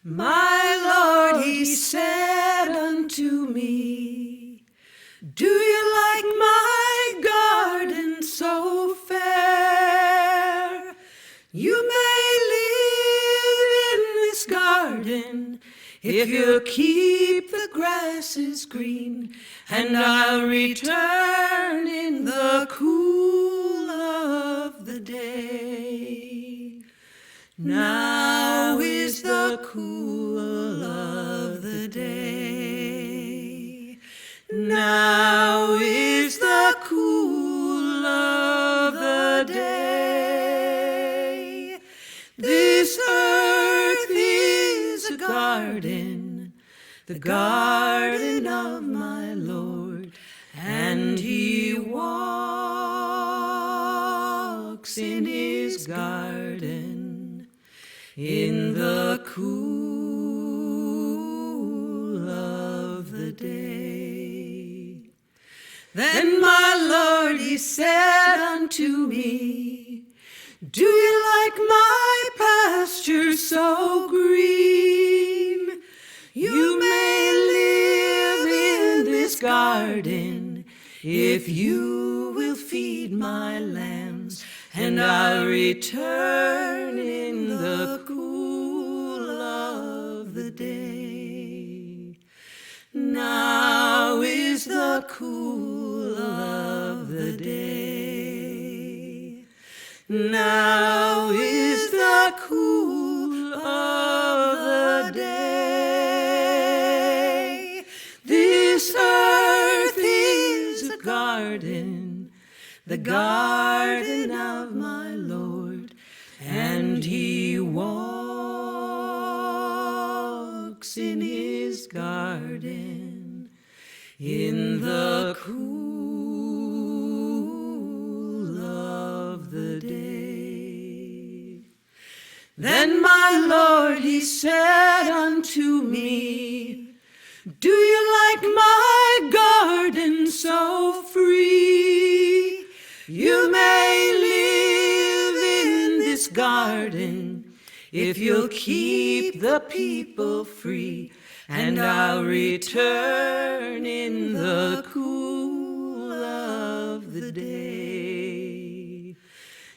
My Lord, he said unto me, do you like my garden so fair? You may live in this garden if you'll keep the grasses green, and I'll return in the cool of the day. Now is the cool of the day. Now is the cool of the day. This earth is a garden, the garden of my Lord, and he walks in his garden in the cool of the day. Then my Lord, he said unto me, do you like my pasture so green? You may live in this garden if you will feed my lambs, and I'll return in the cool of the day. Now is the cool of the day. Now is the cool of the day. This earth is a garden, the garden of my Lord, and he walks in his garden in the cool of the day. Then my Lord, he said unto me, do you like my garden so free? You may live in this garden if you'll keep the people free, and I'll return in the cool of the day.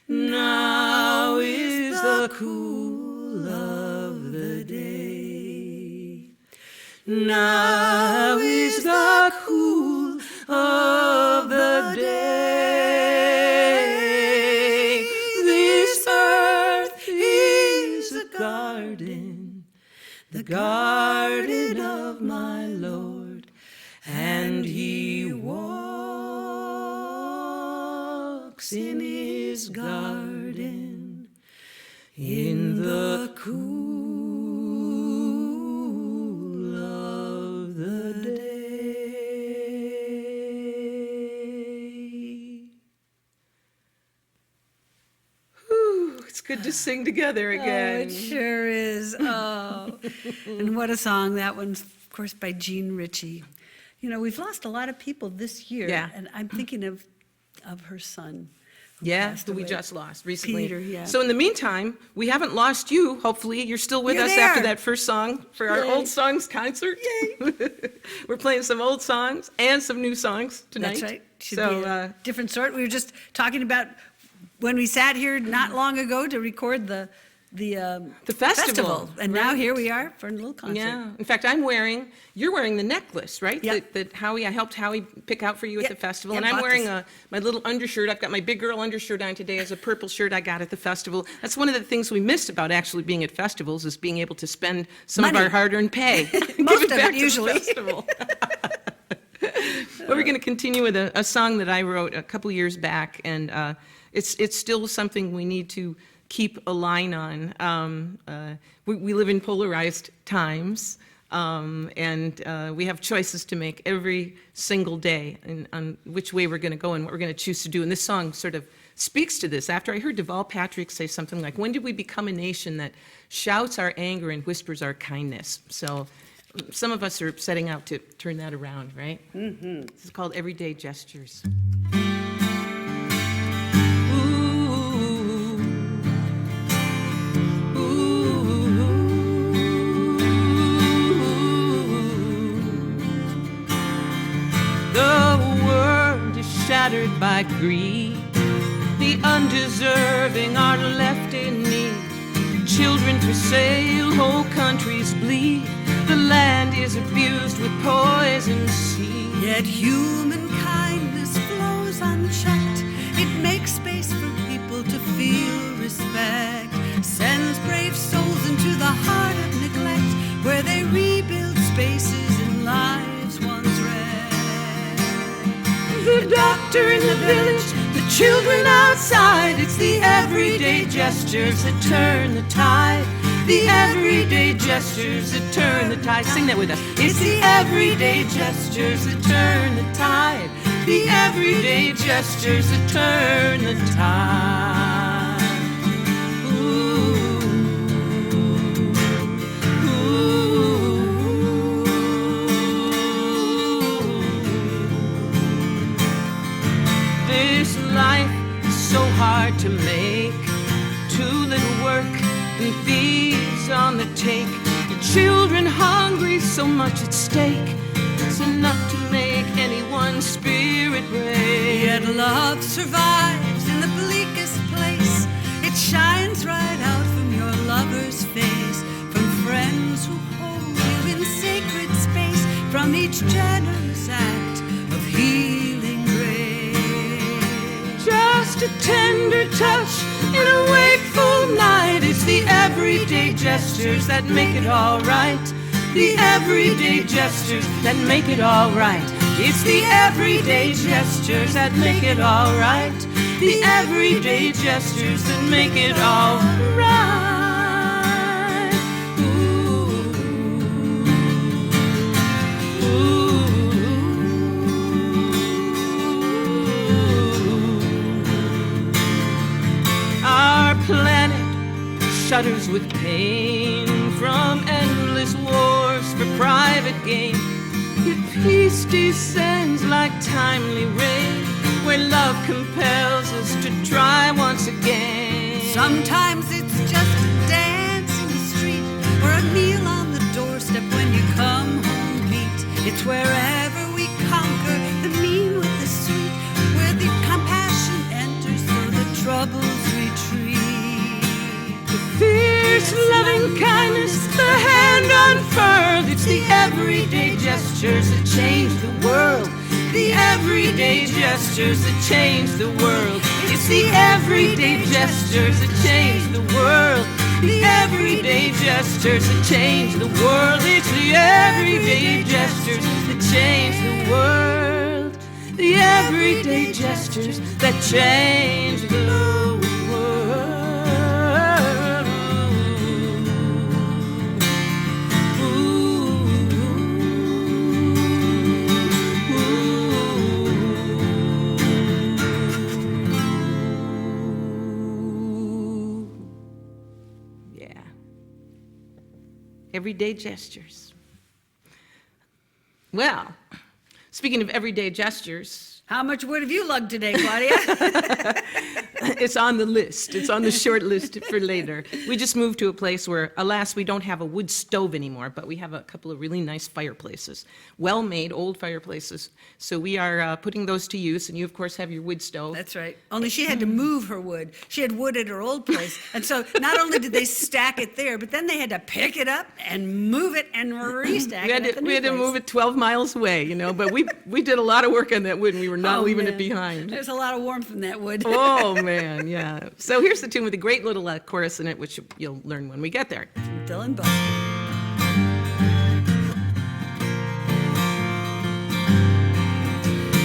Now is the cool of the day. Now is the cool of the day. This earth is a garden, the garden of my Lord, and he walks in his garden in the cool of the day. Whew, it's good to sing together again. Oh, it sure is. Oh, and what a song. That one's, of course, by Jean Ritchie. You know, we've lost a lot of people this year, Yeah. and I'm thinking of her son. who Yeah, passed who we away. just lost recently. Peter, yeah. So in the meantime, we haven't lost you. Hopefully, you're still with You're us after there. that first song for our Yay. old songs concert. Yay! We're playing some old songs and some new songs tonight. That's right. Should So be a different sort. We were just talking about when we sat here not long ago to record the festival, and now right. here we are for a little concert. yeah. In fact, you're wearing the necklace, right? Yeah. That Howie, I helped Howie pick out for you at Yeah. the festival. Yeah, And I'm bought wearing this. my little undershirt. I've got my big girl undershirt on today as a purple shirt I got at the festival. That's one of the things we missed about actually being at festivals, is being able to spend some Money. of our hard-earned pay. Give Most it of back it, to the usually. festival. But we're going to continue with a song that I wrote a couple years back, and it's still something we need to keep a line on. We live in polarized times, and we have choices to make every single day on which way we're going to go and what we're going to choose to do. And this song sort of speaks to this. After I heard Deval Patrick say something like, when did we become a nation that shouts our anger and whispers our kindness? So some of us are setting out to turn that around, right? Mm-hmm. This is called Everyday Gestures. Ooh, ooh, battered by greed. The undeserving are left in need. Children for sale, whole countries bleed. The land is abused with poison seed. Yet human kindness flows unchecked. It makes space for people to feel respect. Sends brave souls into the heart of neglect, where they rebuild spaces and lives once wrecked. The doctor in the village, the children outside. It's the everyday gestures that turn the tide. The everyday gestures that turn the tide. Sing that with us. It's the everyday gestures that turn the tide. The everyday gestures that turn the tide. Ooh, ooh. This life is so hard to make. Too little work and thieves on the take. Your children hungry, so much at stake. It's enough to make anyone's spirit break. Yet love survives in the bleakest place. It shines right out from your lover's face. From friends who hold you in sacred space. From each generous act of healing grace. Just a tender touch in a wakeful night. It's the everyday gestures that make it all right. The everyday gestures that make it all right. It's the everyday gestures that make it all right. The everyday gestures that make it all right. Ooh, ooh. Our planet shudders with pain from endless wars for private gain. Yet peace descends like timely rain, where love compels us to try once again. Sometimes it's just a dance in the street, or a meal on the doorstep when you come home beat. It's wherever we conquer the mean with the sweet, where the compassion enters so the troubles retreat. Fierce loving kindness, the hand unfurled. It's the everyday gestures that change the world. The everyday gestures that change the world. It's the everyday gestures that change the world. The everyday gestures that change the world. It's the everyday gestures that change the world. The everyday gestures that change the world. Everyday gestures. Well, speaking of everyday gestures. How much wood have you lugged today, Claudia? It's on the list. It's on the short list for later. We just moved to a place where, alas, we don't have a wood stove anymore, but we have a couple of really nice fireplaces, well-made old fireplaces. So we are putting those to use, and you, of course, have your wood stove. That's right. Only she had to move her wood. She had wood at her old place. And so not only did they stack it there, but then they had to pick it up and move it and restack it at the new We had to place. move it 12 miles away, you know, but we did a lot of work on that wood, and we were not leaving it behind. There's a lot of warmth in that wood. Oh, man, yeah. So here's the tune with a great little chorus in it, which you'll learn when we get there. Dylan Buster.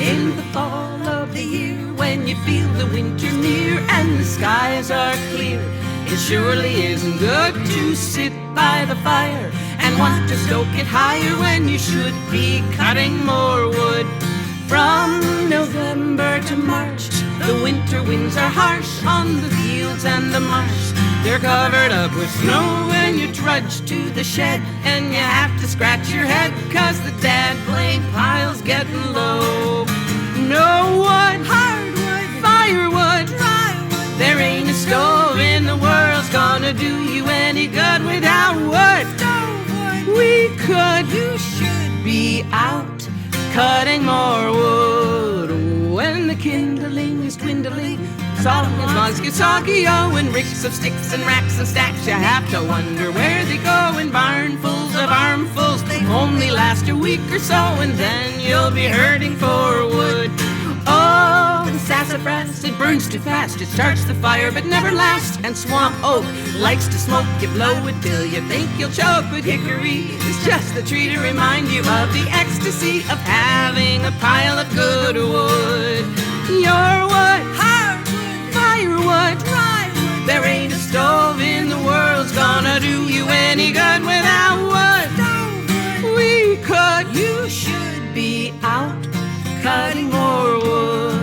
In the fall of the year, when you feel the winter near and the skies are clear, it surely isn't good to sit by the fire and want to stoke it higher when you should be cutting more wood. From November to March, the winter winds are harsh on the fields and the marsh. They're covered up with snow when you trudge to the shed, and you have to scratch your head 'cause the dad blame pile's getting low. No wood, hardwood, firewood, drywood. There ain't a stove in the world's gonna do you any good without wood. We could, you should be out cutting more wood when the kindling Songs get soggy, oh, and ricks of sticks and racks and stacks. You have to wonder where they go in barnfuls of armfuls. They only last a week or so, and then you'll be hurting for wood. Oh, the sassafras, it burns too fast. It starts the fire but never lasts. And swamp oak likes to smoke. You blow it till you think you'll choke. But hickory is just the tree to remind you of the ecstasy of having a pile of good wood. Your wood, hardwood, firewood, drywood. There ain't a stove in the world's gonna do you any good without wood. We could, you should be out cutting more wood.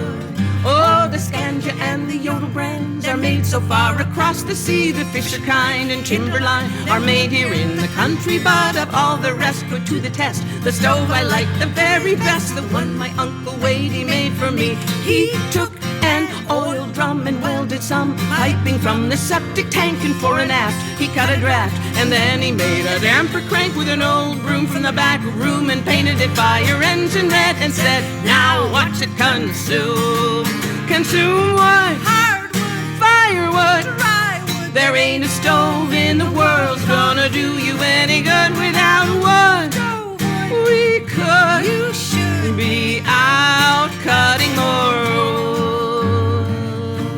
Oh, the scanja and the yodel brands are made so far across the sea. The fisher kind and timberline are made here in the country, but of all the rest put to the test, the stove I like the very best, the one my Uncle Wadey made for me. He took an oil drum and welded some piping from the septic tank, and fore and aft he cut a draft, and then he made a damper crank with an old broom from the back room and painted it fire engine red and said, now watch it consume. Consume wood, hardwood, firewood, drywood. There ain't a stove in the world's gonna do you any good without wood. We could, you should be out cutting more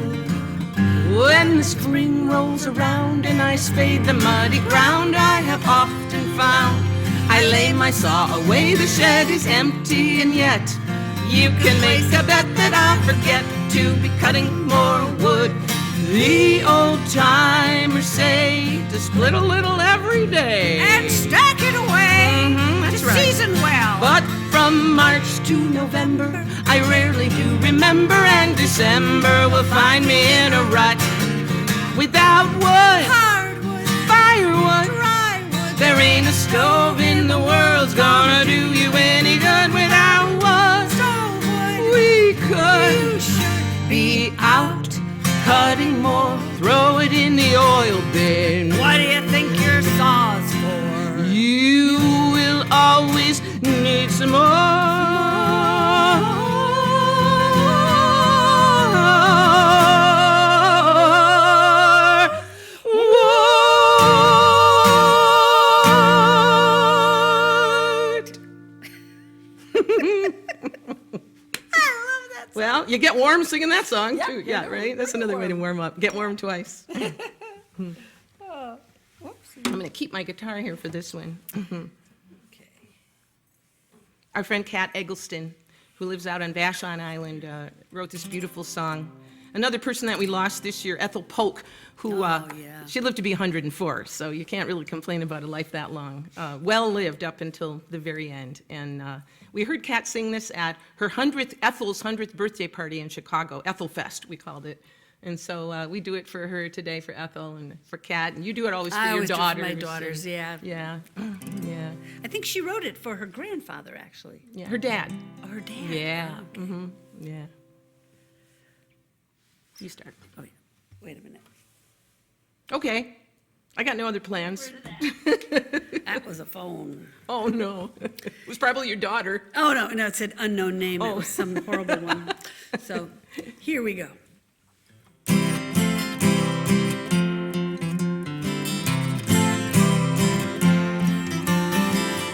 wood. When the spring rolls around and I spade the muddy ground, I have often found I lay my saw away, the shed is empty, and yet you can make a bet that I'll forget to be cutting more wood. The old-timers say to split a little every day and stack it away that's to right. season well. But from March to November, I rarely do remember, and December will find me in a rut. Without wood, hardwood, firewood, drywood. there ain't a stove in the world's gonna do you any good without wood. We could, You should be out cutting more. Throw it in the oil bin. What do you think your saw's for? You will always need some more. Well, you get warm singing that song, too. Yeah, right? That's another way to warm up. Get warm twice. I'm going to keep my guitar here for this one. Okay. Our friend Kat Eggleston, who lives out on Vashon Island, wrote this beautiful song. Another person that we lost this year, Ethel Polk, who she lived to be 104, so you can't really complain about a life that long. Well lived up until the very end. And we heard Kat sing this at her Ethel's 100th birthday party in Chicago, Ethel Fest, we called it. And so we do it for her today, for Ethel and for Kat. And you do it always for I your always daughters. do for my daughters, yeah. Yeah, yeah. I think she wrote it for her grandfather, actually. Yeah, her dad. Oh, her dad. Yeah, Oh, okay. yeah. You start. Oh, yeah. Wait a minute. Okay. I got no other plans. That was a phone. Oh, no. It was probably your daughter. Oh, no, it said unknown name. It Oh. was some horrible one. So here we go.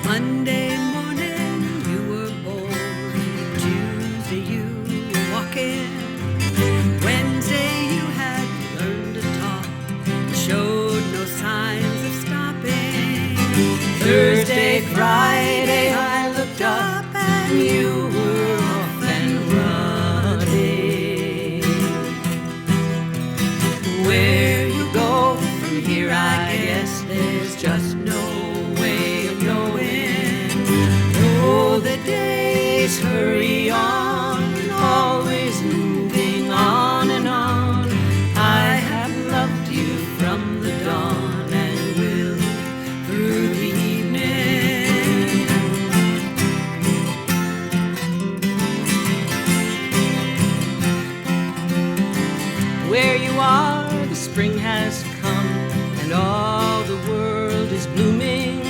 Monday morning you were born, Tuesday you were walking, Wednesday you had learned to talk, showed no signs of stopping. Thursday, Friday I looked up and you were off and running. Where you go from here, I guess there's just no way of knowing. Oh, the days hurry on, always moving on and on. I have loved you from the dawn and will through the evening. Where you are, the spring has come and all the world is blooming,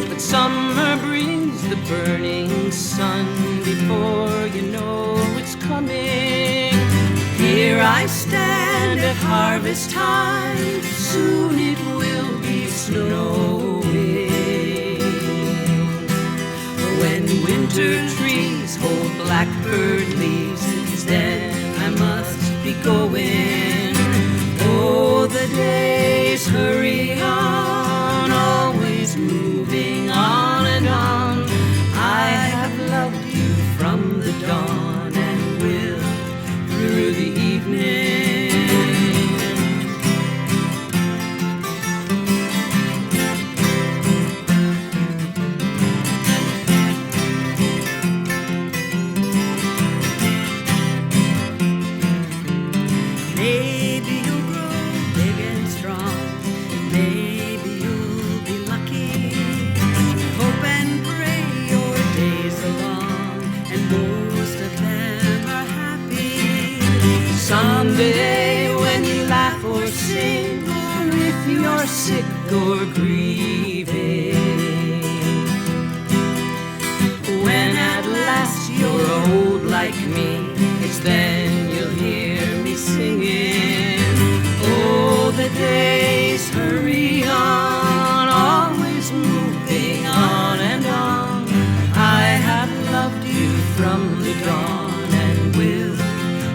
but summer brings the burning sun before you know it's coming. Here here I stand at harvest time, soon it will be snowing. When winter trees hold blackbird leaves, then I must be going. Oh, the days hurry on, always moving on and on. I have loved you from the dawn and will through the evening. Maybe you'll grow big and strong. Maybe you'll be lucky. Hope and pray your days are long, and most of them are happy. Someday when you laugh or sing, or if you're sick or grieving, when at last you're old like me, it's then you'll hear me singing. Oh, the days hurry on, always moving on and on. I have loved you from the dawn and will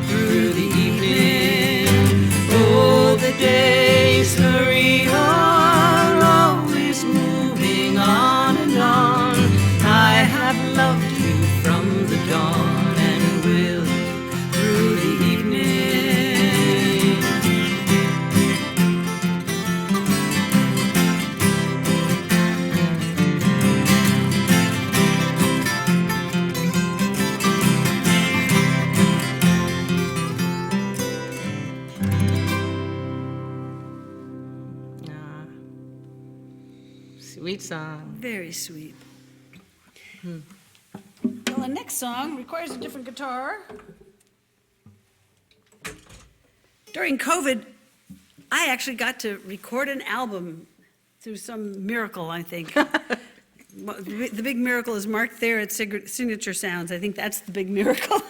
through the evening. Oh, the days hurry on, always moving on and on. I have loved you from the dawn and will through the evening. Ah, sweet song. Very sweet. Well, the next song requires a different guitar. During COVID, I actually got to record an album through some miracle, I think. The big miracle is marked there at Signature Sounds. I think that's the big miracle.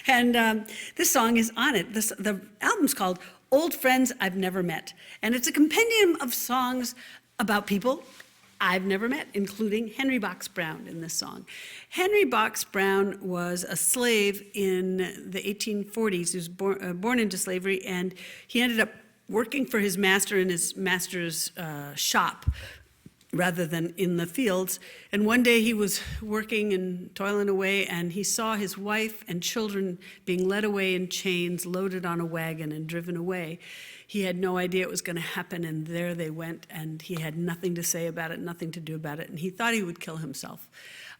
And this song is on it. The album's called Old Friends I've Never Met. And it's a compendium of songs about people I've never met, including Henry Box Brown in this song. Henry Box Brown was a slave in the 1840s. He was born into slavery, and he ended up working for his master in his master's shop rather than in the fields. And one day he was working and toiling away, and he saw his wife and children being led away in chains, loaded on a wagon and driven away. He had no idea it was going to happen, and there they went, and he had nothing to say about it, nothing to do about it, and he thought he would kill himself.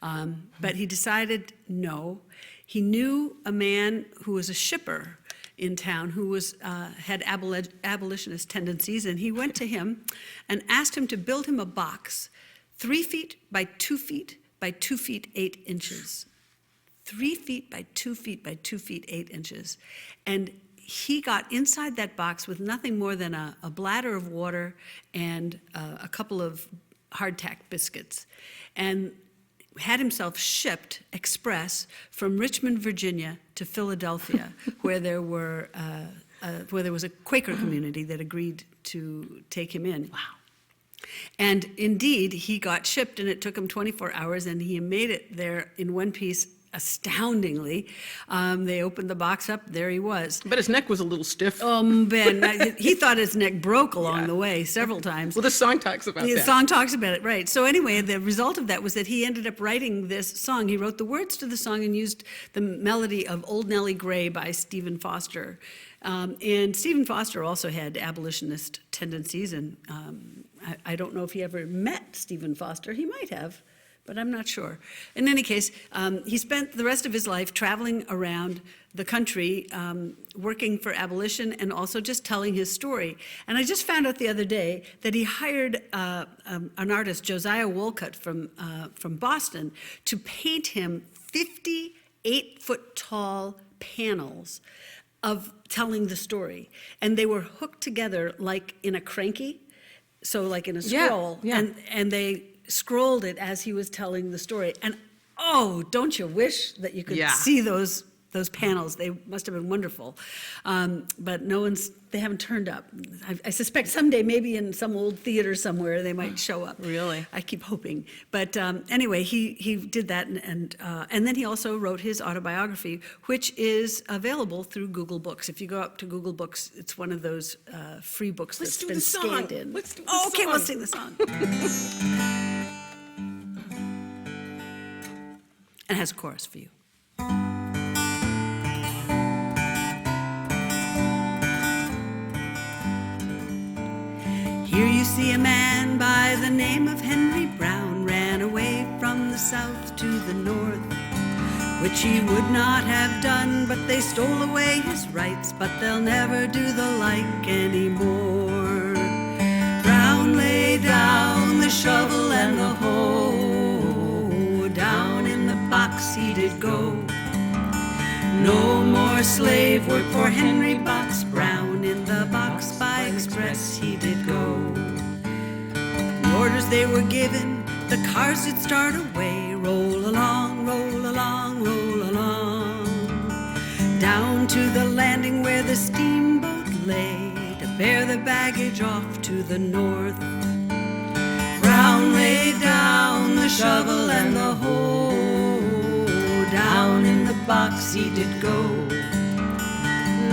But he decided no. He knew a man who was a shipper in town who had abolitionist tendencies, and he went to him and asked him to build him a box 3 feet by 2 feet by 2 feet 8 inches. 3 feet by 2 feet by 2 feet 8 inches. And he got inside that box with nothing more than a bladder of water and a couple of hardtack biscuits, and had himself shipped express from Richmond, Virginia to Philadelphia, where there was a Quaker community that agreed to take him in. Wow. And indeed, he got shipped, and it took him 24 hours, and he made it there in one piece astoundingly. They opened the box up, there he was. But his neck was a little stiff. Ben, he thought his neck broke along the way several times. Well, the song talks about The that. song talks about it, right. So anyway, the result of that was that he ended up writing this song. He wrote the words to the song and used the melody of Old Nellie Gray by Stephen Foster. And Stephen Foster also had abolitionist tendencies, and I don't know if he ever met Stephen Foster. He might have, but I'm not sure. In any case, he spent the rest of his life traveling around the country, working for abolition and also just telling his story. And I just found out the other day that he hired an artist, Josiah Wolcott from Boston, to paint him 58-foot tall panels of telling the story. And they were hooked together like in a cranky, so like in a scroll. Yeah. And they scrolled it as he was telling the story. And oh, don't you wish that you could see those those panels. They must have been wonderful. But they haven't turned up. I suspect someday, maybe in some old theater somewhere, they might show up. Really? I keep hoping. But anyway, he did that, and then he also wrote his autobiography, which is available through Google Books. If you go up to Google Books, it's one of those free books Let's that's do been the song. scanned in. Let's do the Oh, okay, song. let's sing the song. And it has a chorus for you. Here you see a man by the name of Henry Brown, ran away from the south to the north, which he would not have done, but they stole away his rights, but they'll never do the like anymore. Brown lay down the shovel and the hoe, down in the box he did go. No more slave work for Henry Box Brown, in the box by express he did go. The orders they were given, the cars did start away, roll along, roll along, roll along, down to the landing where the steamboat lay, to bear the baggage off to the north. Brown laid down the shovel and the hoe, down in the box he did go.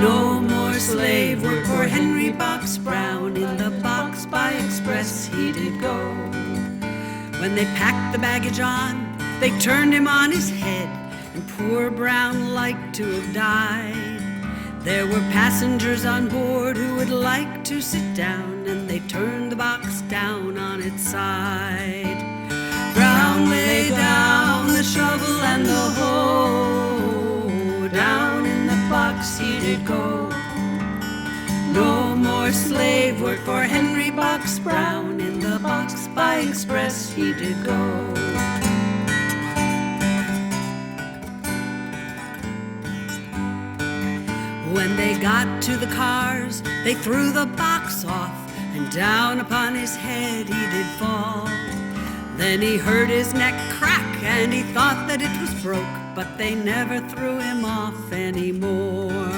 No more slave work for Henry Box Brown, in the box by express he did go. When they packed the baggage on, they turned him on his head, and poor Brown liked to have died. There were passengers on board who would like to sit down, and they turned the box down on its side. Brown lay down the shovel and the hoe, down in the box he did go. No more slave work for Henry Box Brown, in the box by express he did go. When they got to the cars, they threw the box off, and down upon his head he did fall. Then he heard his neck crack, and he thought that it was broke, but they never threw him off anymore.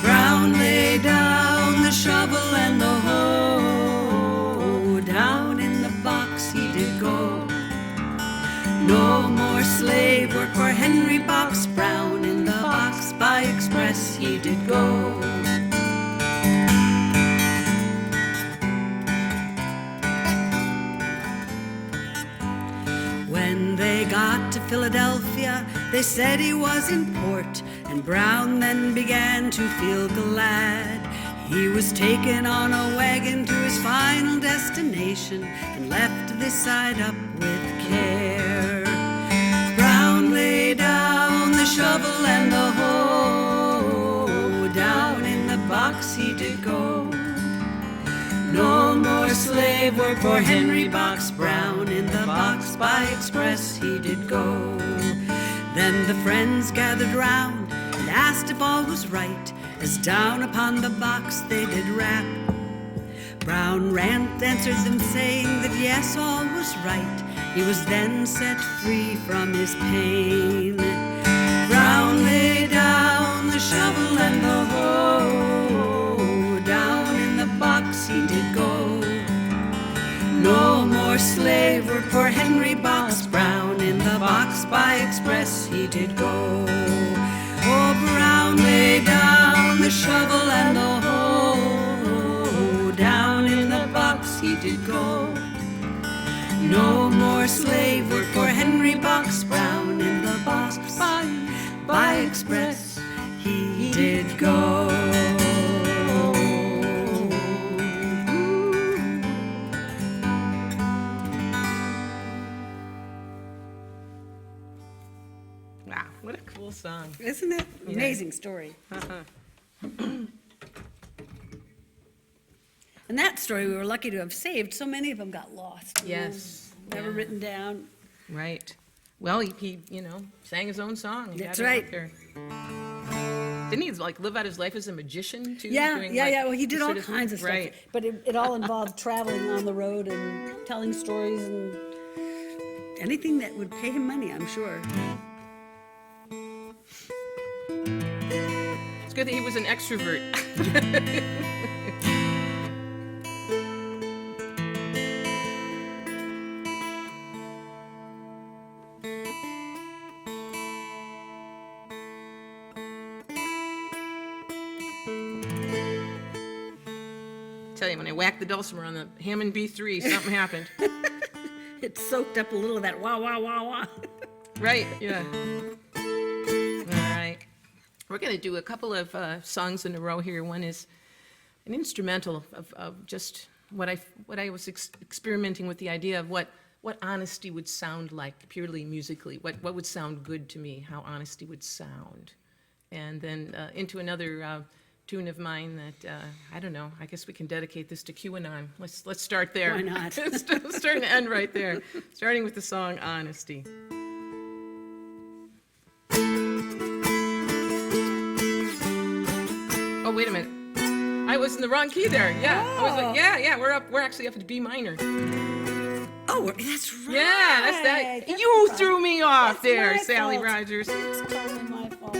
Brown lay down the shovel and the hoe, down in the box he did go. No more slave work for Henry Box Brown, in the box by express he did go. When they got to Philadelphia, they said he was in port, and Brown then began to feel glad. He was taken on a wagon to his final destination, and left this side up with care. Brown lay down the shovel and the hoe, down in the box he did go. No more slave work for Henry Box Brown, in the box by express he did go. Then the friends gathered round and asked if all was right, as down upon the box they did rap. Brown answered them, saying that yes, all was right. He was then set free from his pain. Brown lay down the shovel and the hoe, down in the box he did go. No more slave work for Henry Box Brown, in the box by express he did go. Oh, Brown lay down the shovel and the hoe, down in the box he did go. No more slave work for Henry Box Brown, in the box by express he did go. Wow, what a cool song. Isn't it? Amazing story. And that story we were lucky to have saved. So many of them got lost. Yes. Never written down. Right. Well, he sang his own song. He That's got it out right. there. Didn't he live out his life as a magician too? Yeah. Doing, Well, he did all sort of- kinds of stuff. Right. But it all involved traveling on the road and telling stories and anything that would pay him money, I'm sure. good that he was an extrovert. Tell you, when I whacked the dulcimer on the Hammond B3, something happened. It soaked up a little of that wah, wah, wah, wah. Right, yeah. All right. We're going to do a couple of songs in a row here. One is an instrumental of just what I was experimenting with the idea of what honesty would sound like purely musically, what would sound good to me, how honesty would sound. And then into another tune of mine that, I don't know, I guess we can dedicate this to QAnon. Let's start there. Why not? Let's start and end right there, starting with the song Honesty. Oh, wait a minute. I was in the wrong key there. Yeah. I was like, yeah, we're actually up at B minor. Oh, that's right. Yeah, that's that. That's You right. threw me off That's there, my Sally fault. Rogers. It's totally my fault.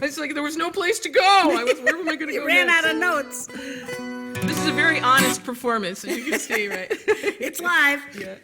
It's like there was no place to go. Where am I going to You go ran next? out of notes. This is a very honest performance, as you can see, right? It's live. Yeah.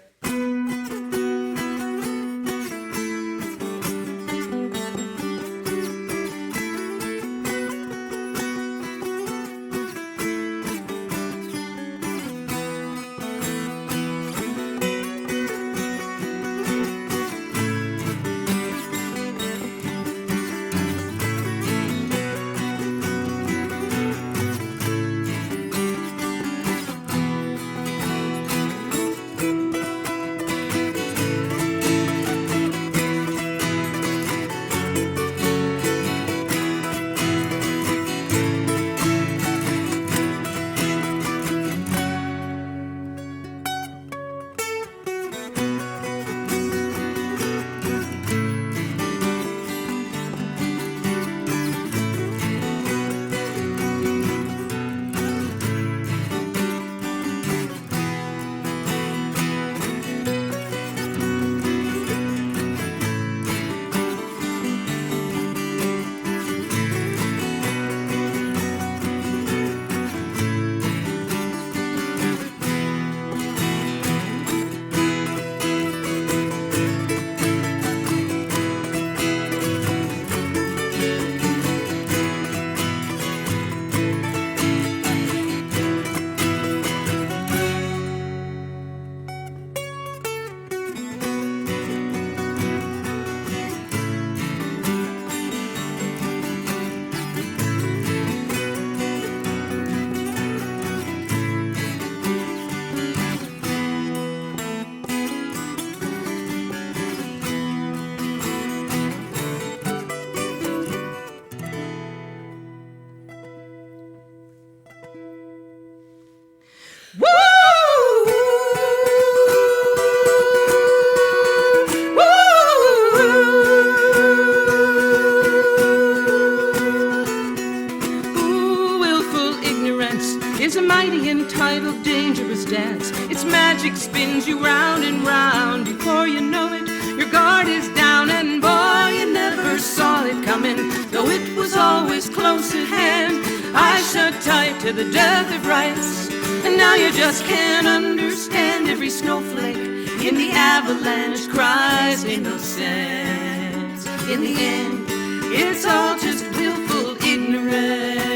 Is a mighty entitled dangerous dance. Its magic spins you round and round. Before you know it, your guard is down, and boy, you never saw it coming, though it was always close at hand. I shut tight to the death of rights, and now you just can't understand. Every snowflake in the avalanche cries innocence. In the end, it's all just willful ignorance.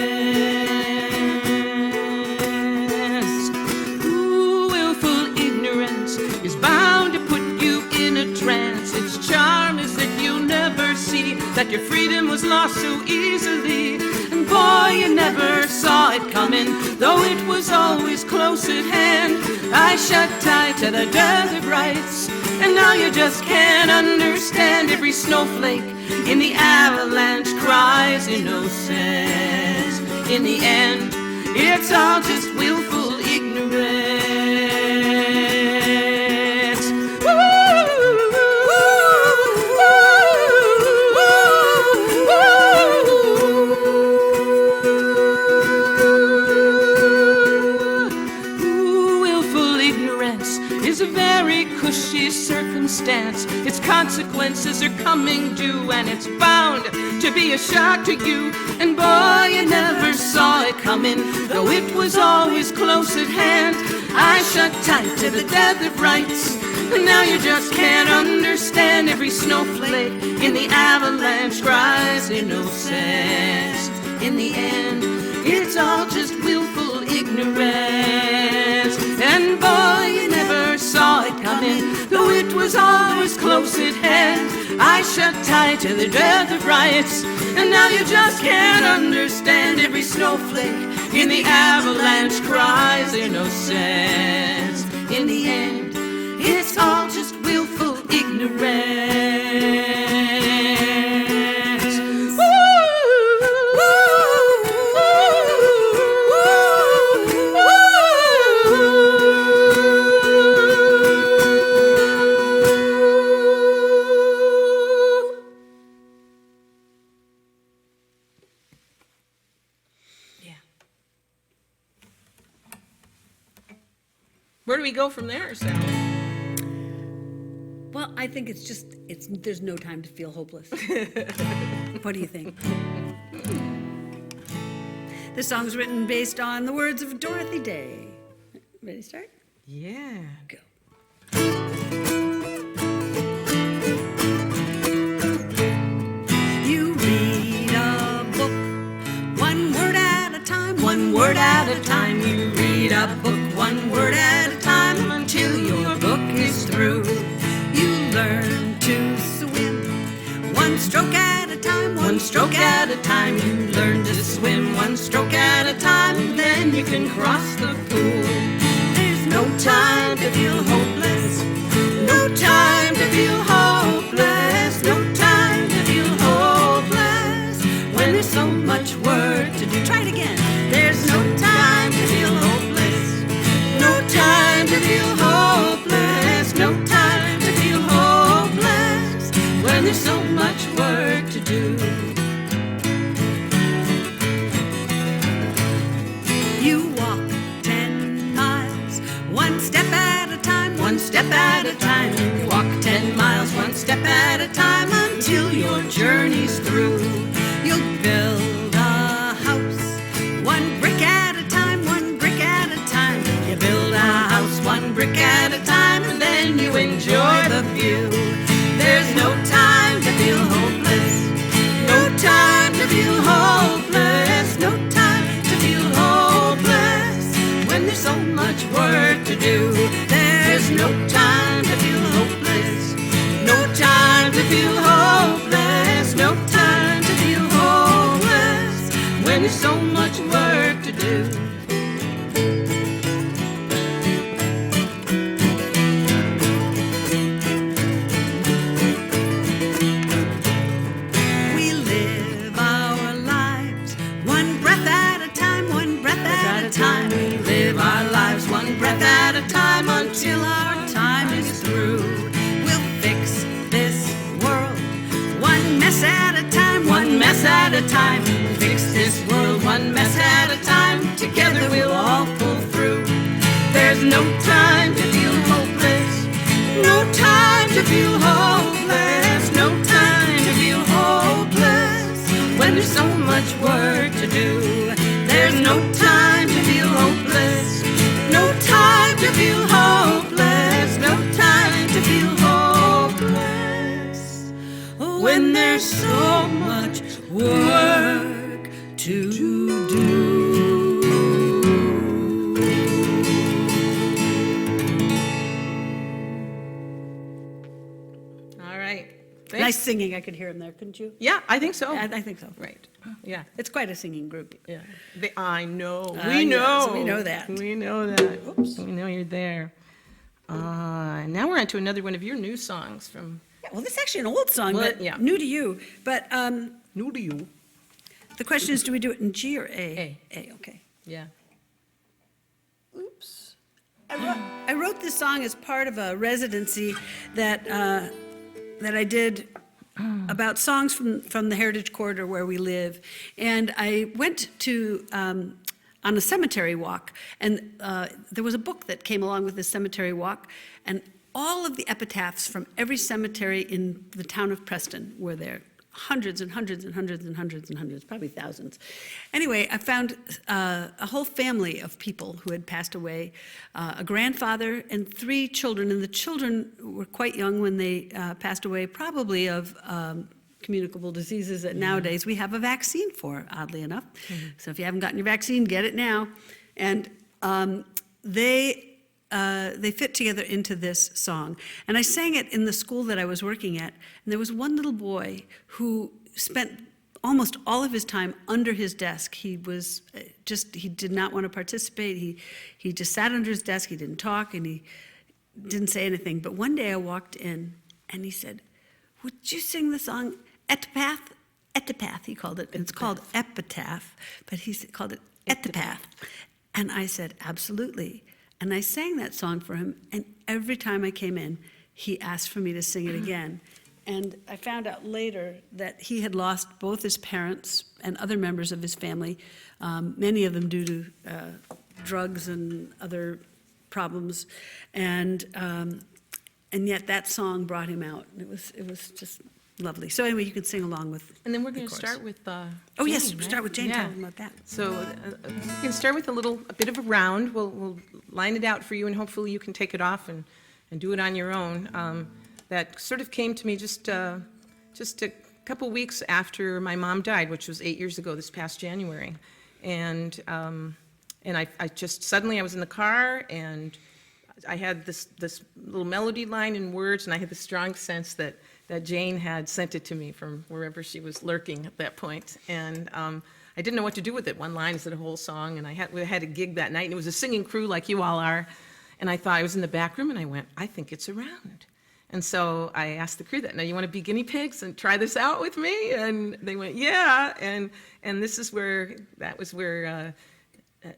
Is bound to put you in a trance. Its charm is that you'll never see that your freedom was lost so easily. And boy, you never saw it coming, though it was always close at hand. I shut tight to the death of rights, and now you just can't understand. Every snowflake in the avalanche cries innocence. In the end, it's all just willful ignorance. Willful ignorance chance is a very cushy circumstance. Its consequences are coming due, and it's bound to be a shock to you. And boy, you never saw it coming, though it was always close at hand. I shut tight to the death of rights, and now you just can't understand. Every snowflake in the avalanche cries innocence. In the end, it's all just willful ignorance. And boy, you never saw it coming, though it was always close at hand. I shut tight to the death of rights, and now you just can't understand. Every snowflake in the avalanche cries innocence. In the end, it's all just willful ignorance. Where do we go from there, Sally? Well, I think there's no time to feel hopeless. What do you think? This song's written based on the words of Dorothy Day. Ready to start? Yeah. Go. You read a book, one word at a time, one word at a time. You read a book, one word at a time, until your book is through. You learn to swim, one stroke at a time, one stroke at a time. You learn to swim, one stroke at a time, and then you can cross the pool. There's no time to feel hopeless, no time to feel hopeless, no time to feel hopeless, when there's so much work to do. Try it again. There's no time to feel hopeless, no time to feel hopeless, no time to feel hopeless, when there's so much work to do. You walk 10 miles, one step at a time, one step at a time. You walk 10 miles, one step at a time, until your journey's through. You'll build a house, one brick at a time, one brick at a time. You build a house, one brick at a time, and then you enjoy the view. There's no time to feel hopeless, no time to feel hopeless, no time to feel hopeless, when there's so much work to do. There's no time to feel hopeless, no time to feel hopeless, no time to feel hopeless, when there's so much work to do. We live our lives one breath at a time, one breath at a time. We live our lives one breath at a time, until our time is through. We'll fix this world one mess at a time, one mess at a time. Fix this world one mess at a time, together we'll all pull through. There's no time to feel hopeless, no time to feel hopeless, no time to feel hopeless, when there's so much work to do. There's no time to feel hopeless, no time to feel hopeless, no time to feel hopeless, when there's so much work to do. All right. Thanks. Nice singing. I could hear him there, couldn't you? Yeah, I think so. I think so. Right. Yeah. It's quite a singing group. Yeah. I know. Ah, We know. yes, we know that. We know that. Oops. We know you're there. Now we're on to another one of your new songs from Yeah, well, this is actually an old song, Well, but yeah. new to you. But New to You. the question is, do we do it in G or A? A. A, okay. Yeah. Oops. I wrote this song as part of a residency that I did about songs from the Heritage Corridor where we live. And I went to on a cemetery walk. And there was a book that came along with this cemetery walk, and all of the epitaphs from every cemetery in the town of Preston were there. Hundreds and hundreds and hundreds and hundreds and hundreds, probably thousands. Anyway, I found a whole family of people who had passed away, a grandfather and 3 children, and the children were quite young when they passed away, probably of communicable diseases that nowadays we have a vaccine for, oddly enough. So if you haven't gotten your vaccine, get it now. And they fit together into this song. And I sang it in the school that I was working at, and there was one little boy who spent almost all of his time under his desk. He was he did not want to participate. He just sat under his desk, he didn't talk, and he didn't say anything. But one day I walked in, and he said, "Would you sing the song Epitaph?" Epitaph, he called it. And it's called Epitaph, but he called it Epitaph. And I said, "Absolutely." And I sang that song for him, and every time I came in, he asked for me to sing it again. And I found out later that he had lost both his parents and other members of his family, many of them due to drugs and other problems. And yet that song brought him out. It was just lovely. So anyway, you can sing along with. And then we're going to chorus. start with Oh, yes, Jane, right? start with Jane. Yeah. Tell them about that. So we can start with a bit of a round. We'll line it out for you, and hopefully you can take it off and do it on your own. That sort of came to me just a couple weeks after my mom died, which was 8 years ago this past January. And I just suddenly I was in the car, and I had this little melody line in words, and I had the strong sense that Jane had sent it to me from wherever she was lurking at that point. And I didn't know what to do with it. One line is a whole song, and we had a gig that night, and it was a singing crew like you all are. And I thought, I was in the back room, and I went, I think it's around. And so I asked the crew that, now you want to be guinea pigs and try this out with me? And they went, yeah. And that was where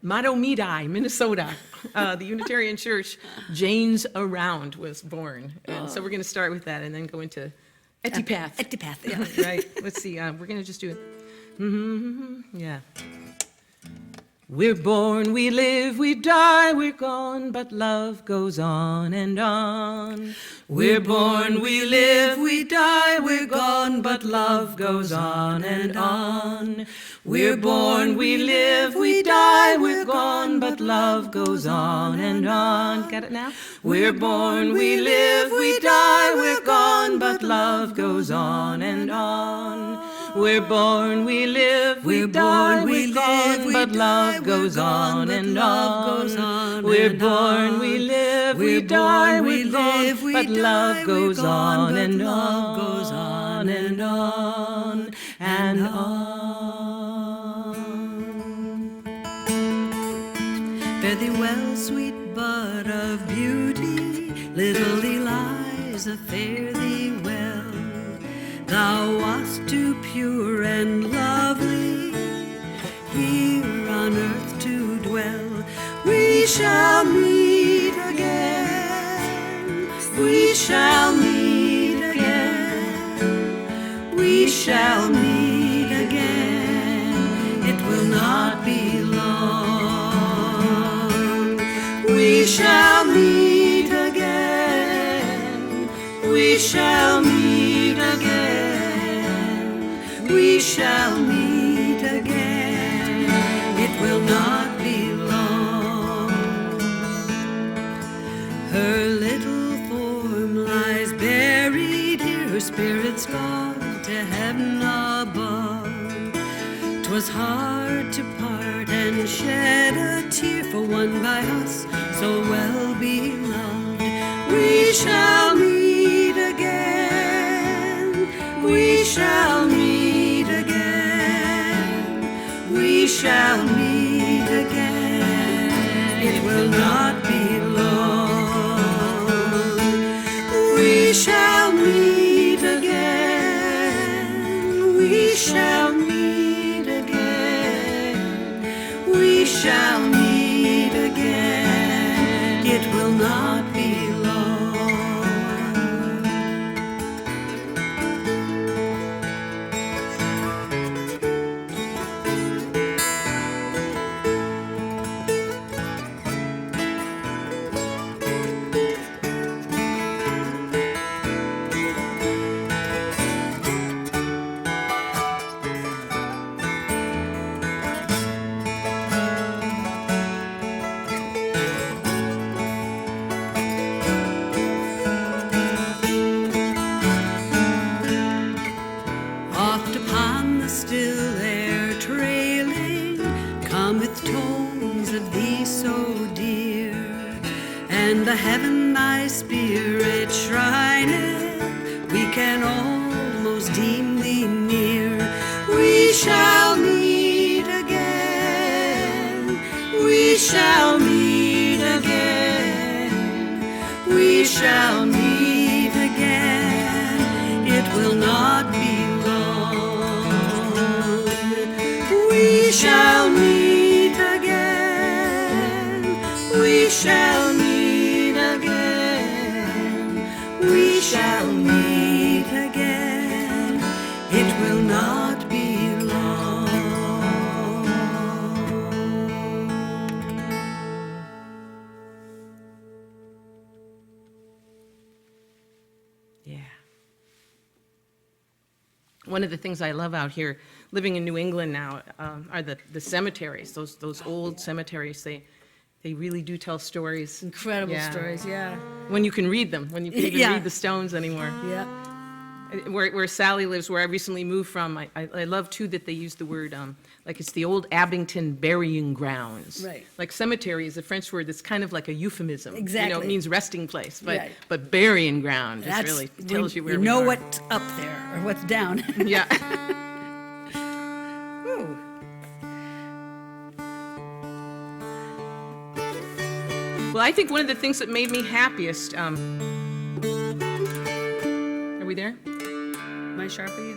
Mahtomedi, Minnesota, the Unitarian Church, Jane's Around was born. And so we're going to start with that and then go into Epitaph. Epitaph, yeah. Right. Let's see. We're going to just do it. Yeah. We're born, we live, we die, we're gone, but love goes on and on. We're born, we live, we die, we're gone, but love goes on and on. We're born, we live, we die, we're gone, but love goes on and on. Got it now? We're born, we live, we die, we're gone, but love goes on and on. We're born, we live, we die, we're gone, but love goes on and on. We're born, we live, we die, we're gone, but love goes on and on and on and on. Fare thee well, sweet bud of beauty, little Eliza, fare thee well. Thou wast too pure and lovely here on earth to dwell. We shall meet again. We shall meet again. We shall meet again. It will not be long. We shall meet again. We shall meet again. We shall meet again. It will not be long. Her little form lies buried here, her spirit's gone to heaven above. 'Twas hard to part and shed a tear for one by us so well beloved. We shall meet again. We shall meet again. We shall meet again. It will not be long. We shall meet again. We shall meet again. We shall meet again. It will not be long. and the heaven thy spirit shrineth, we can almost deem thee near. We shall meet again, we shall meet again, we shall meet again, it will not be long. We shall meet again, we shall meet again, we shall meet again, it will not be long. Yeah. One of the things I love out here, living in New England now, are the cemeteries. Those old cemeteries. They really do tell stories. Incredible Yeah. stories, yeah. When you can read them, when you can even Yeah. read the stones anymore. Yeah. Where Sally lives, where I recently moved from, I love too that they use the word, like it's the old Abington burying grounds. Right. Like cemetery is a French word that's kind of like a euphemism. You know, Exactly. it means resting place, Right. but burying ground just That's really tells you where you we know are. what's up there or what's down. Yeah. Well, I think one of the things that made me happiest, are we there? Am I Sharpie?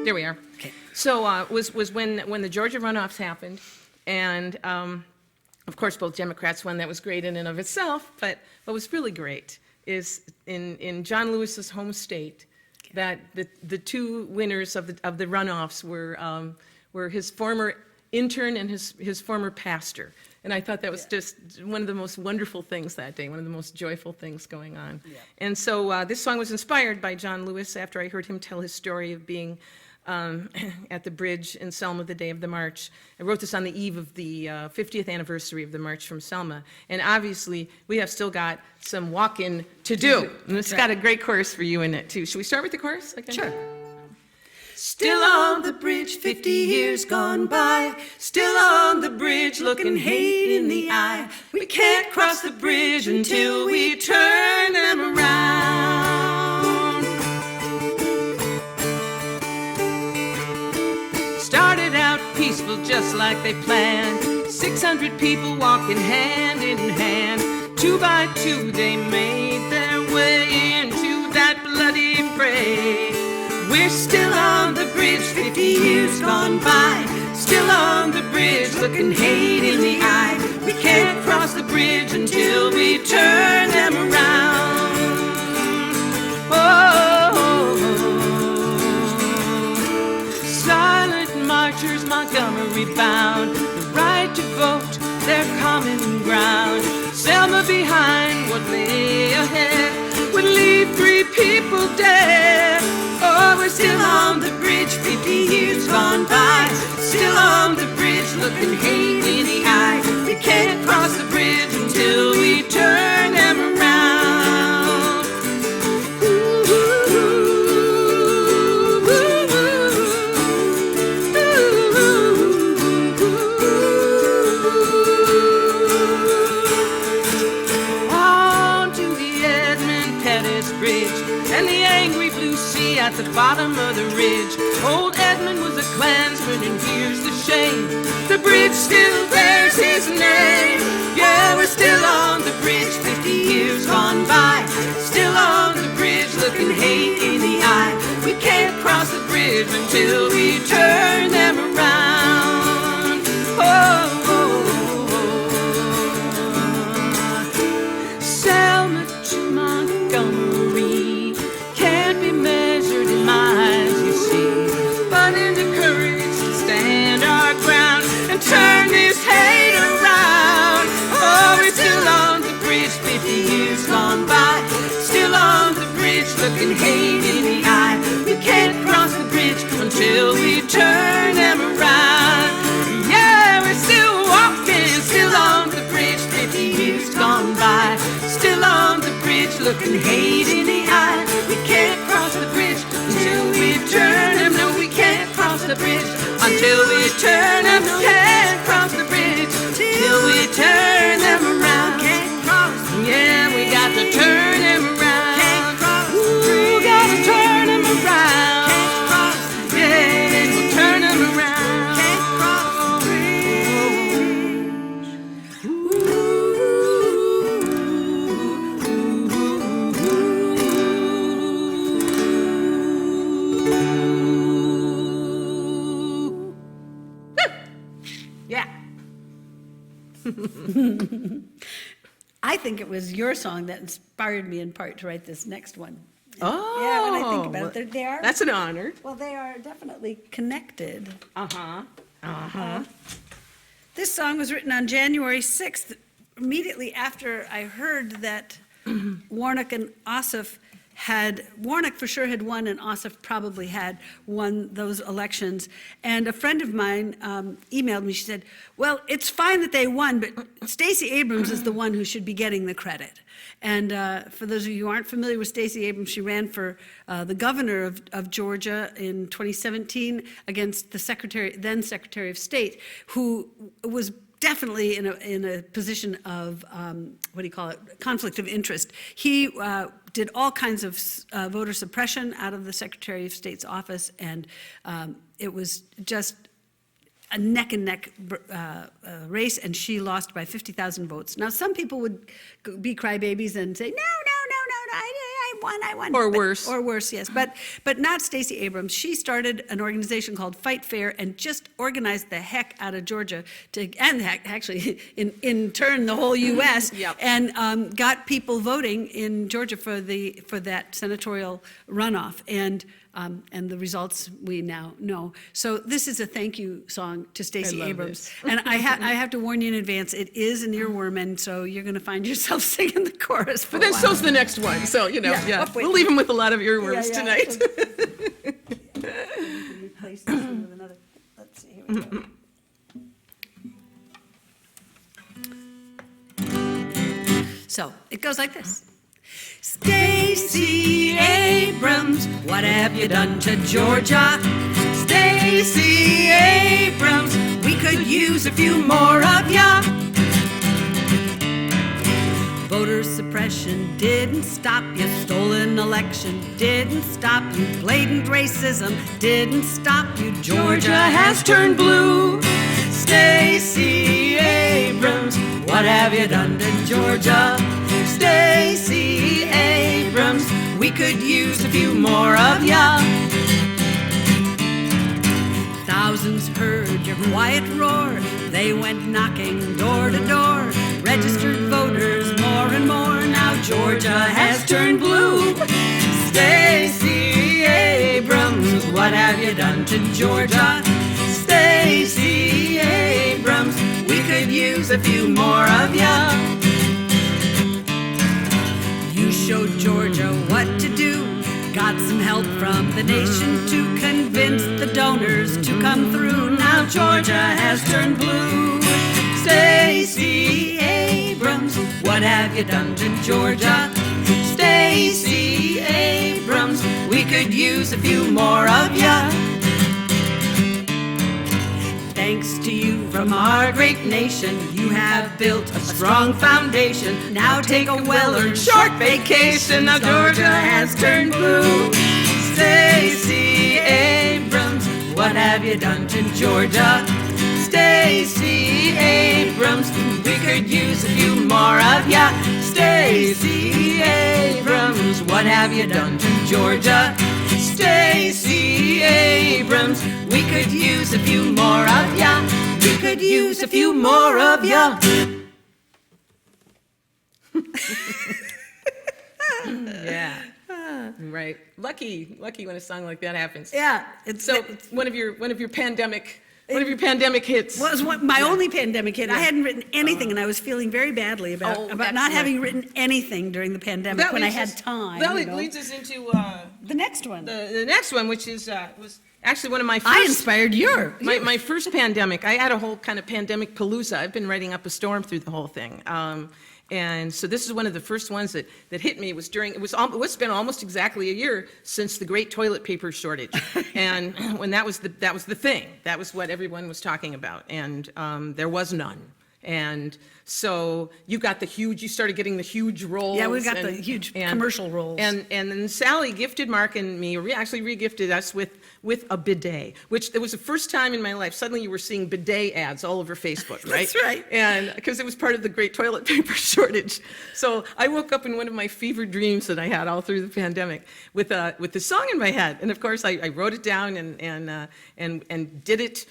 There we are. Okay. So was when the Georgia runoffs happened, and of course both Democrats won. That was great in and of itself. But what was really great is in John Lewis's home state, that the two winners of the runoffs were his former intern and his former pastor. And I thought that was just one of the most wonderful things that day, one of the most joyful things going on. Yeah. And so this song was inspired by John Lewis after I heard him tell his story of being at the bridge in Selma the day of the march. I wrote this on the eve of the 50th anniversary of the march from Selma. And obviously, we have still got some walking to do. And it's got a great chorus for you in it, too. Should we start with the chorus? Okay. Sure. Still on the bridge, 50 years gone by. Still on the bridge, looking hate in the eye. We can't cross the bridge until we turn them around. Started out peaceful just like they planned. 600 people walking hand in hand. 2 by 2 they made their way into that bloody fray. We're still on the bridge, 50 years gone by. Still on the bridge, looking hate in the eye. We can't cross the bridge until we turn them around. Oh, silent marchers, Montgomery bound. The right to vote, their common ground. Selma behind, what lay ahead would leave 3 people dead. Oh, we're still on the bridge, 50 years gone by. Still on the bridge, looking hate in the eye. We can't cross the bridge until we turn them around. On to the Edmund Pettus Bridge and the angry blue sea at the bottom of the ridge. Old Edmund was a Klansman, and here's the shame: the bridge still bears his name. Yeah, we're still on the bridge, 50 years gone by. Still on the bridge, looking hate in the eye. We can't cross the bridge until we turn them around. Selma to Montgomery can't be measured in miles, you see, but in the courage to stand our ground and turn this hate around. Oh, we're still on the bridge, 50 years gone by. Still on the bridge, looking hate in the eye. We can't cross the bridge until we turn them around. Yeah, we're still walking, still on the bridge, 50 years gone by. Still on the bridge, looking hate in the eye. We can't cross the bridge until we turn them. No, we can't cross the bridge until we turn them. Can't cross the bridge till we turn them around. Can't cross. Yeah, we got to turn them around. Can't cross. Ooh, gotta turn them around. Can't cross. Yeah, we'll turn them around. Can't cross the bridge. Yeah. I think it was your song that inspired me in part to write this next one. Oh. Yeah, when I think about it, they are. That's an honor. Well, they are definitely connected. Uh-huh. This song was written on January 6th, immediately after I heard that Warnock and Ossoff Warnock for sure had won, and Ossoff probably had won those elections. And a friend of mine emailed me. She said, well, it's fine that they won, but Stacey Abrams is the one who should be getting the credit. And for those of you who aren't familiar with Stacey Abrams, she ran for the governor of Georgia in 2017 against the then Secretary of State, who was definitely in a position of, conflict of interest. He did all kinds of voter suppression out of the Secretary of State's office, and it was just a neck-and-neck race, and she lost by 50,000 votes. Now, some people would be crybabies and say, no, I won. Or worse. Or worse, yes. But not Stacey Abrams. She started an organization called Fight Fair and just organized the heck out of Georgia actually in turn the whole U.S. Yep. And got people voting in Georgia for that senatorial runoff. And the results we now know. So this is a thank you song to Stacey Abrams. And I have to warn you in advance, it is an earworm, and so you're going to find yourself singing the chorus for But then a while. so's the next one. So, Yeah. Oh, wait. we'll leave them with a lot of earworms Yeah, tonight. We can replace this one with another. Let's see, here we go. So it goes like this. Stacey Abrams, what have you done to Georgia? Stacey Abrams, we could use a few more of ya. Voter suppression didn't stop you, stolen election didn't stop you, blatant racism didn't stop you. Georgia has turned blue. Stacey Abrams, what have you done to Georgia? Stacey Abrams, we could use a few more of ya. Thousands heard your quiet roar. They went knocking door to door. Registered voters more and more. Now Georgia has turned blue. Stacey Abrams, what have you done to Georgia? Stacey Abrams, we could use a few more of ya. You showed Georgia what to do. Got some help from the nation to convince the donors to come through. Now Georgia has turned blue. Stacey Abrams, what have you done to Georgia? Stacey Abrams, we could use a few more of ya. Thanks to you from our great nation, you have built a strong foundation. Now take a well-earned short vacation. Now Georgia has turned blue. Stacey Abrams, what have you done to Georgia? Stacey Abrams, we could use a few more of ya. Stacey Abrams, what have you done to Georgia? Stacey Abrams, we could use a few more of ya. We could use a few more of ya. Yeah. Right. Lucky when a song like that happens. Yeah. So one of your pandemic hits. Was my only pandemic hit. I hadn't written anything, and I was feeling very badly about not excellent. having written anything during the pandemic when I had time. That leads us into the next one. the next one, which is was actually one of my first. I inspired my first pandemic. I had a whole kind of pandemic palooza. I've been writing up a storm through the whole thing. And so this is one of the first ones that hit me. It's been almost exactly a year since the great toilet paper shortage. And when that was the thing, that was what everyone was talking about. And there was none. And so you started getting the huge rolls. Yeah, we got the huge commercial rolls. And then Sally gifted Mark and me, actually re-gifted us with a bidet, which it was the first time in my life, suddenly you were seeing bidet ads all over Facebook, right? That's right. And because it was part of the great toilet paper shortage. So I woke up in one of my fever dreams that I had all through the pandemic with this song in my head. And of course I wrote it down and did it,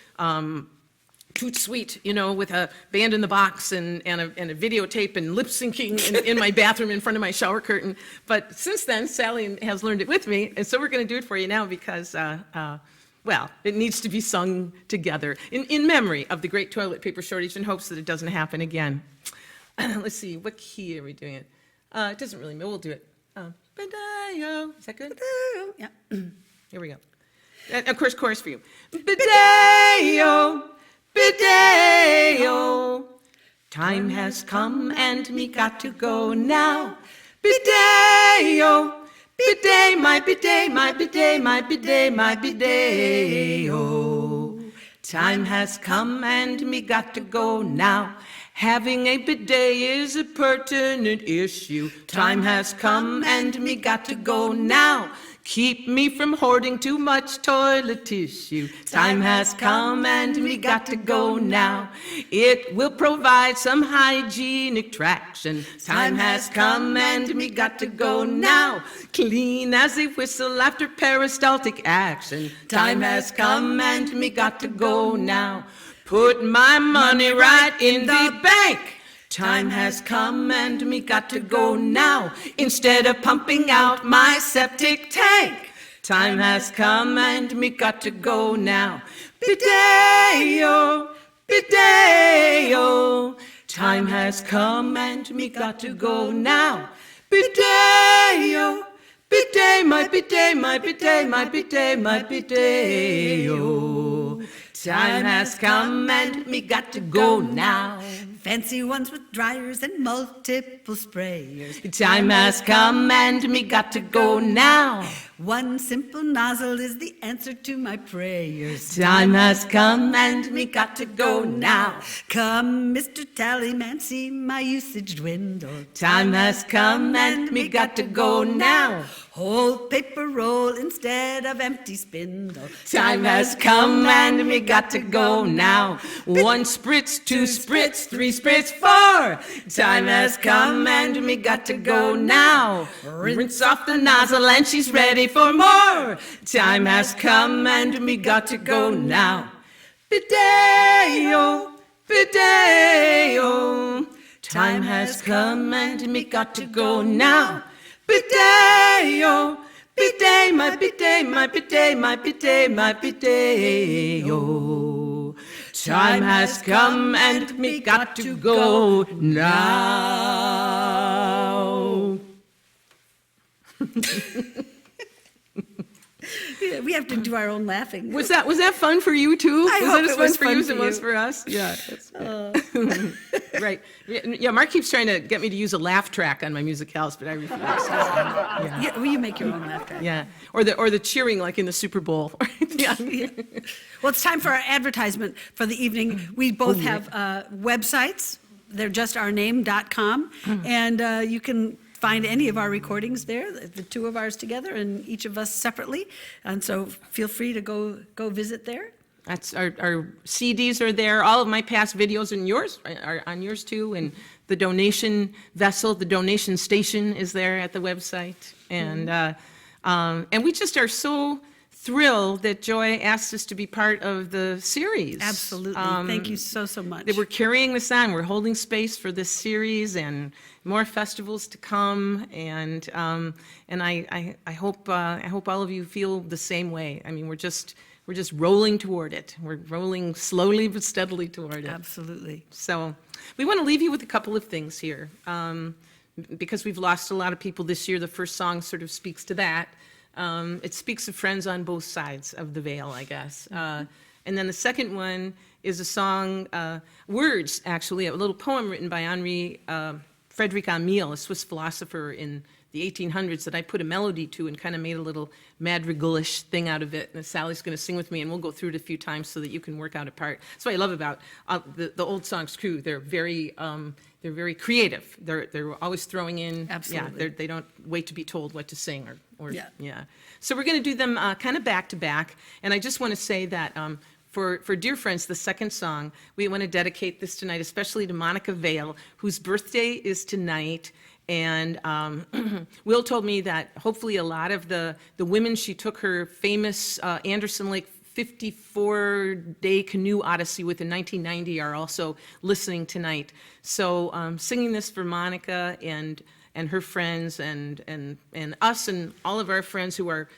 toot sweet, with a band in the box and a videotape and lip syncing in my bathroom in front of my shower curtain. But since then, Sally has learned it with me, and so we're going to do it for you now because, it needs to be sung together in memory of the great toilet paper shortage in hopes that it doesn't happen again. Let's see, what key are we doing it? It doesn't really matter, we'll do it. Bidet-o. Is that good? Yeah. Here we go. And of course, chorus for you. Bidet-o. Bidet-o, time has come and me got to go now. Bidet-o, bidet, my bidet, my bidet, my bidet, my bidet-o. Time has come and me got to go now. Having a bidet is a pertinent issue. Time has come and me got to go now. Keep me from hoarding too much toilet tissue. Time has come and we got to go now. It will provide some hygienic traction. Time has come and we got to go now. Clean as a whistle after peristaltic action. Time has come and we got to go now. Put my money right in the bank. Time has come and me got to go now. Instead of pumping out my septic tank. Time has come and me got to go now. Bidet-o, bidet-o. Time has come and me got to go now. Bidet-o, bidet, my bidet, my bidet, my bidet, my bidet-o. Time has come and me got to go now. Fancy ones with dryers and multiple sprayers. Time has come and me got to go now. One simple nozzle is the answer to my prayers. Time has come and me got to go now. Come, Mr. Tallyman, see my usage dwindle. Time has come and me got to go now. Whole paper roll instead of empty spindle. Time has come and me got to go now. 1 spritz, 2 spritz, 3 spritz, 4. Time has come and me got to go now. Rinse off the nozzle and she's ready for more. Time has come and me got to go now. Bidet-o, bidet-o. Time has come and me got to go now. Bidet-o, bidet, my bidet, my bidet, my bidet, my bidet-o. Time has come and me got to go now. Yeah, we have to do our own laughing. Was that fun for you too? I was hope that as it was fun for you as fun it for was you. for us? Yeah. Right. Yeah, Mark keeps trying to get me to use a laugh track on my musicals, but I refuse. Yeah, well, you make your own laugh track. Yeah. Or the cheering like in the Super Bowl. Yeah. Well, it's time for our advertisement for the evening. We both have websites. They're justourname.com, and you can find any of our recordings there, the two of ours together and each of us separately. And so feel free to go visit there. That's our CDs are there. All of my past videos and yours are on yours too. And the donation vessel, the donation station is there at the website. And we just are so thrilled that Joy asked us to be part of the series. Absolutely. Thank you so much. That we're carrying this on. We're holding space for this series and more festivals to come. And I hope all of you feel the same way. I mean, we're just rolling toward it. We're rolling slowly but steadily toward it. Absolutely. So we want to leave you with a couple of things here. Because we've lost a lot of people this year, the first song sort of speaks to that. It speaks of friends on both sides of the veil, I guess. And then the second one is a song, words, actually, a little poem written by Henri Frederick Amiel, a Swiss philosopher in the 1800s, that I put a melody to and kind of made a little madrigal-ish thing out of it. And Sally's going to sing with me, and we'll go through it a few times so that you can work out a part. That's what I love about the Old Songs crew. They're very creative. They're always throwing in. Absolutely. Yeah, they don't wait to be told what to sing or Yeah. So we're going to do them kind of back to back. And I just want to say that for Dear Friends, the second song, we want to dedicate this tonight, especially to Monica Vale, whose birthday is tonight. And Will told me that hopefully a lot of the women she took her famous Anderson Lake 54-day canoe odyssey with in 1990 are also listening tonight. So singing this for Monica and her friends and us and all of our friends who are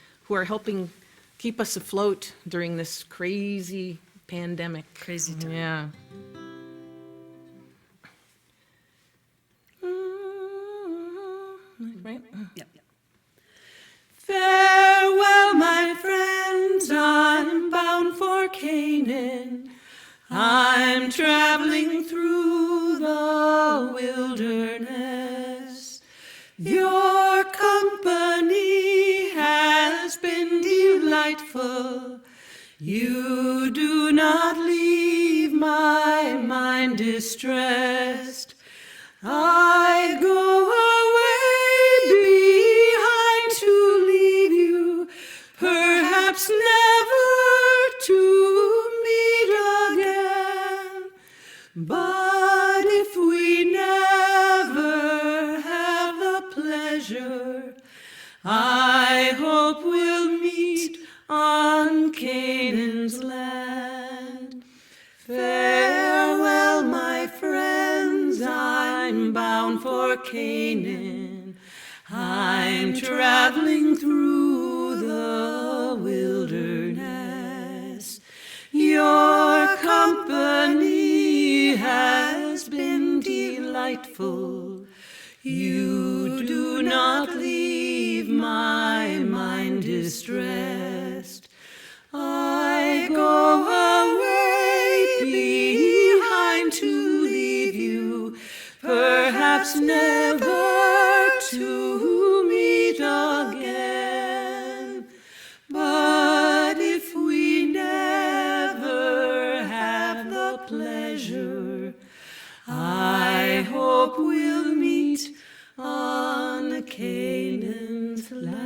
helping keep us afloat during this crazy pandemic. Crazy time. Yeah. Right? Yep. Farewell, my friends, I'm bound for Canaan. I'm traveling through the wilderness. Your company has been delightful. You do not leave my mind distressed. I go away behind to leave you, perhaps never to meet again. But if we never have the pleasure, I hope we'll meet on Canaan's land. Farewell, my friends, I'm bound for Canaan. I'm traveling through the wilderness. Your company has been delightful. You do not leave my mind distressed. I go away behind to leave you, perhaps never to meet again. But if we never have the pleasure, I hope we'll meet on Canaan's land.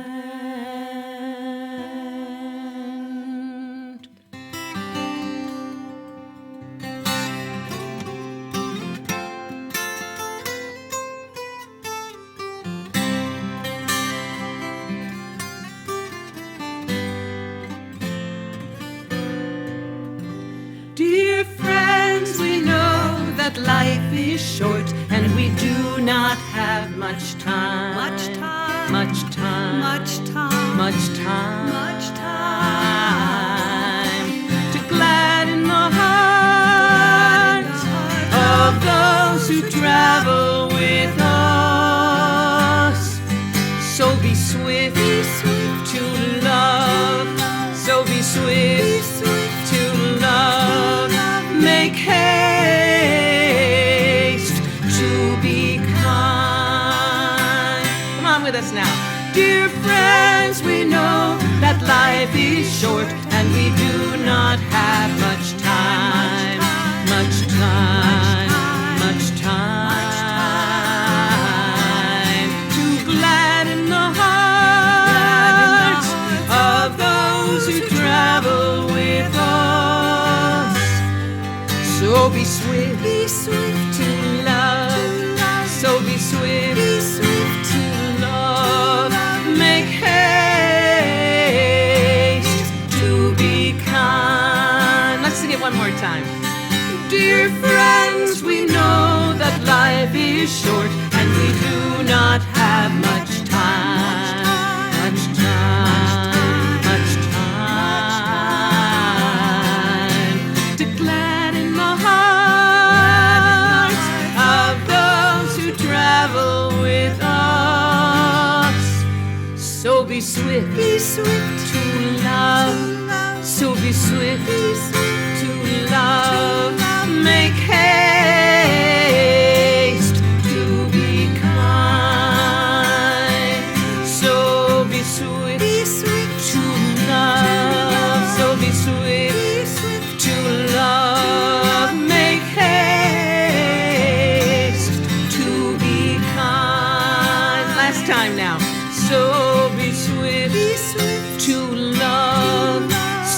Dear friends, we know that life is short and we do not have much time. Much time. Much time. Much time. Much time. Much time. To gladden the hearts of those who travel with us. So be swift to love. So be swift to love. Make haste to be kind. Come on with us now. Dear friends, we know that life is short and we do not have much time. Much time. Much time. To gladden the hearts of those who travel with us. So be swift to love. So be swift to love. Make haste to be kind. Let's sing it one more time. Dear friends, we know that life is short and we do not have much time. Much time. Much time. To gladden the hearts of those who travel with us. So be swift to love. So be swift to love. Make haste to be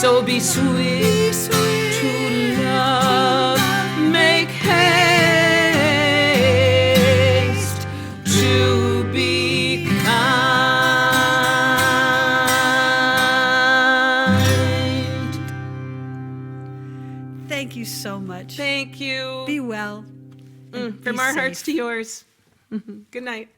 So be sweet to love, make haste to be kind. Thank you so much. Thank you. Be well. Be From our hearts to yours. Good night.